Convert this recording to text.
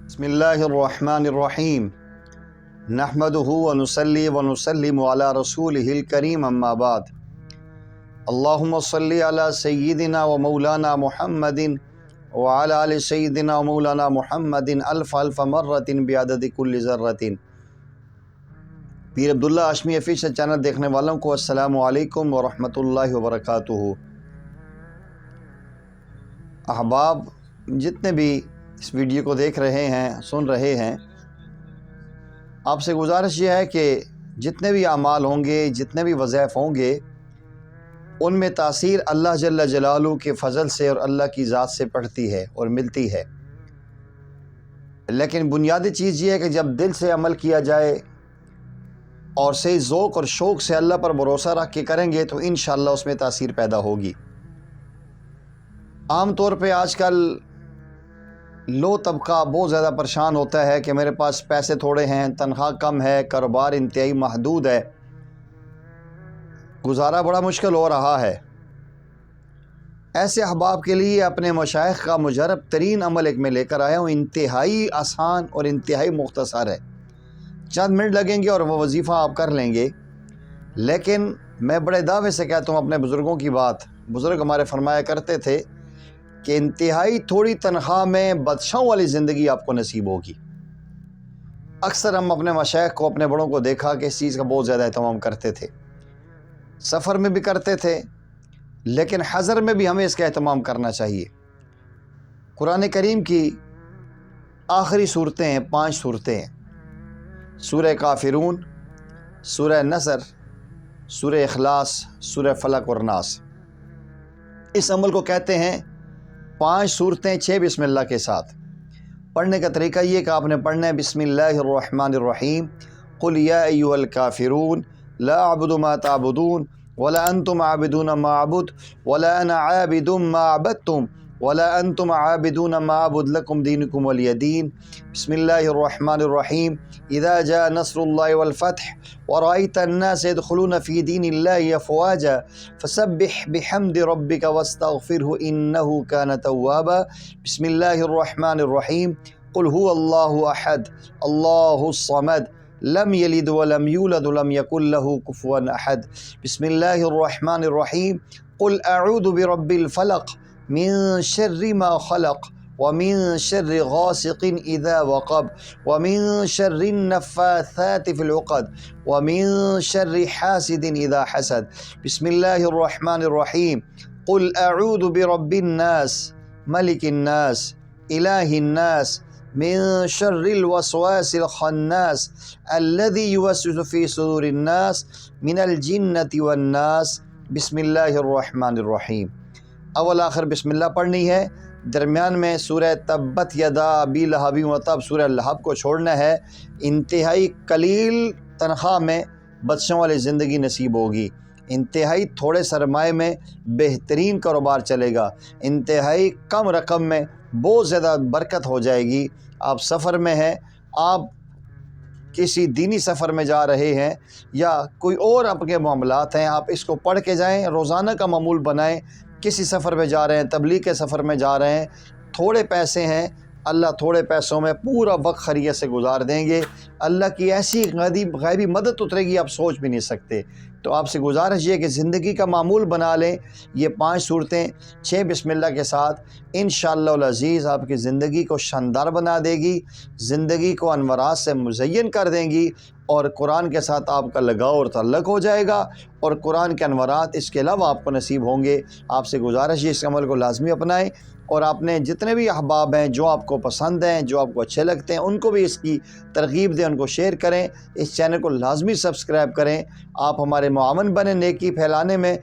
بسم اللہ الرحمن الرحیم نحمدہ ونصلی ونسلم علی رسولہ الکریم اما بعد اللہم صلی علی سیدنا و مولانا محمد وعلی آل سیدنا و مولانا محمد الف الف مرۃ بعدد کل ذرۃ۔ پیر عبداللہ ہاشمی آفیشل چینل دیکھنے والوں کو السلام علیکم ورحمۃ اللہ وبرکاتہ۔ احباب جتنے بھی اس ویڈیو کو دیکھ رہے ہیں، سن رہے ہیں، آپ سے گزارش یہ ہے کہ جتنے بھی اعمال ہوں گے، جتنے بھی وظائف ہوں گے، ان میں تاثیر اللہ جل جلالہ کے فضل سے اور اللہ کی ذات سے پڑتی ہے اور ملتی ہے۔ لیکن بنیادی چیز یہ ہے کہ جب دل سے عمل کیا جائے اور صحیح ذوق اور شوق سے اللہ پر بھروسہ رکھ کے کریں گے تو انشاءاللہ اس میں تاثیر پیدا ہوگی۔ عام طور پہ آج کل لو طبقہ بہت زیادہ پریشان ہوتا ہے کہ میرے پاس پیسے تھوڑے ہیں، تنخواہ کم ہے، کاروبار انتہائی محدود ہے، گزارا بڑا مشکل ہو رہا ہے۔ ایسے احباب کے لیے اپنے مشائخ کا مجرب ترین عمل ایک میں لے کر آیا ہوں، انتہائی آسان اور انتہائی مختصر ہے، چند منٹ لگیں گے اور وہ وظیفہ آپ کر لیں گے۔ لیکن میں بڑے دعوے سے کہتا ہوں اپنے بزرگوں کی بات، بزرگ ہمارے فرمایا کرتے تھے کہ انتہائی تھوڑی تنخواہ میں بادشاہوں والی زندگی آپ کو نصیب ہوگی۔ اکثر ہم اپنے مشائخ کو، اپنے بڑوں کو دیکھا کہ اس چیز کا بہت زیادہ اہتمام کرتے تھے، سفر میں بھی کرتے تھے، لیکن حضر میں بھی ہمیں اس کا اہتمام کرنا چاہیے۔ قرآن کریم کی آخری صورتیں ہیں، 5 صورتیں ہیں، سورہ کافرون، سورہ نصر، سورہ اخلاص، سورہ فلق اور ناس۔ اس عمل کو کہتے ہیں 5 صورتیں 6 بسم اللہ کے ساتھ۔ پڑھنے کا طریقہ یہ کہ آپ نے پڑھنا ہے بسم اللہ الرحمن الرحیم، قل یا ایھا الکافرون لا اعبد ما تعبدون ولا انتم عابدون ما اعبد ولا انا عابد ما عبدتم ولا انتم عابدون ما اعبد لکم دینکم ولی دین۔ بسم اللہ الرحمن الرحیم، اذا جاء نصر اللہ والفتح ورأيت الناس يدخلون في دين الله أفواجا فسبح بحمد ربك واستغفره إنه كان توابا۔ بسم الله الرحمن الرحيم، قل هو الله أحد الله الصمد لم يلد ولم يولد ولم يكن له كفوا أحد۔ بسم الله الرحمن الرحيم، قل أعوذ برب الفلق من شر ما خلق ومن شر غاسق إذا وقب ومن شر النفاثات في العقد ومن شر حاسد إذا حسد۔ بسم الله الرحمن الرحيم، قل أعوذ برب الناس ملك الناس إله الناس من شر الوسواس الخناس الذي يوسوس في صدور الناس من الجنة والناس۔ بسم اللہ الرحمن الرحیم۔ اول آخر بسم اللہ پڑھنی ہے، درمیان میں سورہ تبت یدا ابی لہب وتب، سورہ لہب کو چھوڑنا ہے۔ انتہائی قلیل تنخواہ میں بادشاہوں والی زندگی نصیب ہوگی، انتہائی تھوڑے سرمایہ میں بہترین کاروبار چلے گا، انتہائی کم رقم میں بہت زیادہ برکت ہو جائے گی۔ آپ سفر میں ہیں، آپ کسی دینی سفر میں جا رہے ہیں یا کوئی اور آپ کے معاملات ہیں، آپ اس کو پڑھ کے جائیں، روزانہ کا معمول بنائیں۔ کسی سفر میں جا رہے ہیں، تبلیغ کے سفر میں جا رہے ہیں، تھوڑے پیسے ہیں، اللہ تھوڑے پیسوں میں پورا وقت خیریت سے گزار دیں گے، اللہ کی ایسی غیبی مدد اترے گی آپ سوچ بھی نہیں سکتے۔ تو آپ سے گزارش یہ کہ زندگی کا معمول بنا لیں، یہ 5 صورتیں 6 بسم اللہ کے ساتھ، انشاءاللہ العزیز آپ کی زندگی کو شاندار بنا دے گی، زندگی کو انوارات سے مزین کر دیں گی، اور قرآن کے ساتھ آپ کا لگاؤ اور تعلق ہو جائے گا، اور قرآن کے انوارات اس کے علاوہ آپ کو نصیب ہوں گے۔ آپ سے گزارش ہے اس عمل کو لازمی اپنائیں، اور آپ نے جتنے بھی احباب ہیں جو آپ کو پسند ہیں، جو آپ کو اچھے لگتے ہیں، ان کو بھی اس کی ترغیب دیں، ان کو شیئر کریں، اس چینل کو لازمی سبسکرائب کریں۔ آپ ہمارے معاون بنیں نیکی پھیلانے میں۔